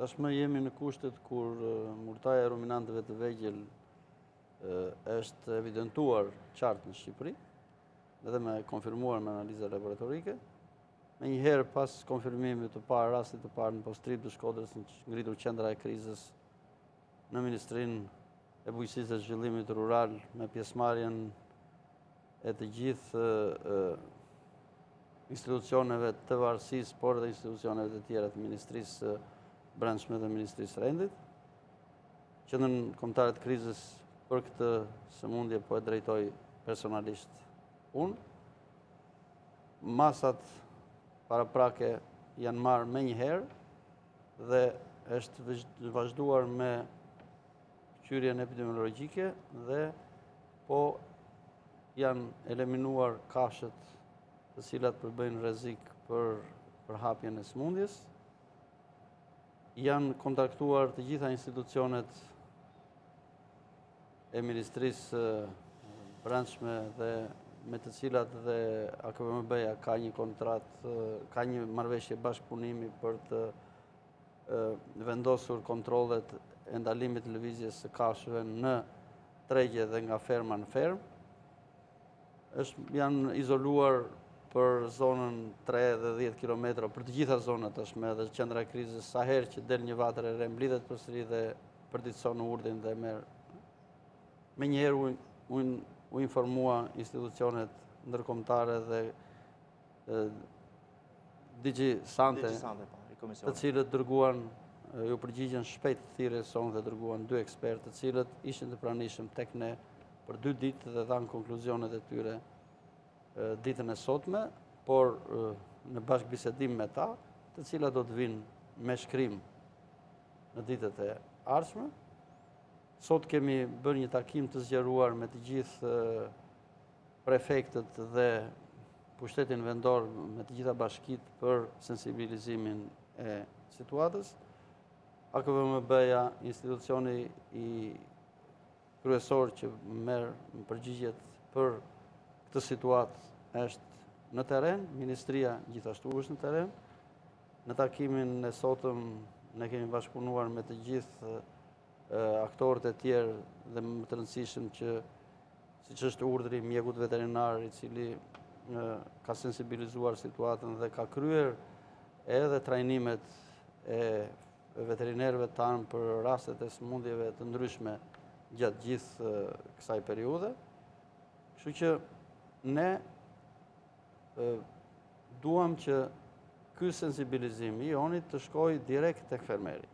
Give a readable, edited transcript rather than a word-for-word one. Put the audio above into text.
Tashmë jemi në kushtet kur murtaja e ruminantëve të vegjël është evidentuar qartë në Shqipëri, edhe me konfirmuar me analiza laboratorike. Menjëherë pas konfirmimit të parë, rastit të parë në Postrip të Shkodrës, ngritur qendra e krizës në Ministrinë e Bujqësisë dhe Zhvillimit Rural me pjesëmarrjen e të gjithë institucioneve të varësisë, por edhe institucioneve të tjera të Ministrisë Brendshme dhe Ministrisë Rendit. Qendrën Kombëtare të Krizës për këtë sëmundje po e drejtoj personalisht unë. Masat paraprake janë marrë menjëherë dhe është vazhduar me qyrjen epidemiologjike dhe po janë eliminuar kafshët të cilat përbëjnë rrezik për hapjen e sëmundjes. Janë kontaktuar të gjitha institucionet e Ministrisë Brendshme dhe me të cilat dhe AKVMB-ja ka një kontratë, ka një marrëveshje bashkëpunimi për të vendosur kontrollet e ndalimit të lëvizjes së kafshëve në tregje dhe nga ferma në fermë. Janë izoluar për zonën 3 dhe 10 kilometra, për të gjitha zonat tashmë, edhe qendra e krizës, sa herë që del një vatër e re mblidhet përsëri dhe përditëson urdhrin dhe merr. Menjëherë u informua institucionet ndërkombëtare dhe Digi Sante, të cilët dërguan, ju përgjigjen shpejt thirrjes sonë dhe dërguan 2 ekspertë, të cilët ishin të pranishëm tek ne për 2 ditë dhe dhanë konkluzionet e tyre ditën e sotme, por në bashkëbisedim me ta, të cilat do të vinë me shkrim në ditët e ardhshme. Sot kemi bërë një takim të zgjeruar me të gjithë prefektët dhe pushtetin vendor, me të gjitha bashkitë për sensibilizimin e situatës. AKVMB-ja, institucioni i kryesor që merr përgjigjet për këtë situatë, është në teren, Ministria gjithashtu është në teren. Në takimin e sotëm ne kemi bashkëpunuar me të gjithë aktorët e tjerë dhe më të rëndësishëm që siç është urdhri mjekut veterinar, i cili ka sensibilizuar situatën dhe ka kryer edhe trajnimet e veterinerëve tanë për rastet e sëmundjeve të ndryshme gjatë gjithë kësaj periudhe. Kështu që ne duam që ky sensibilizim i onit të shkojë direkt tek fermeri.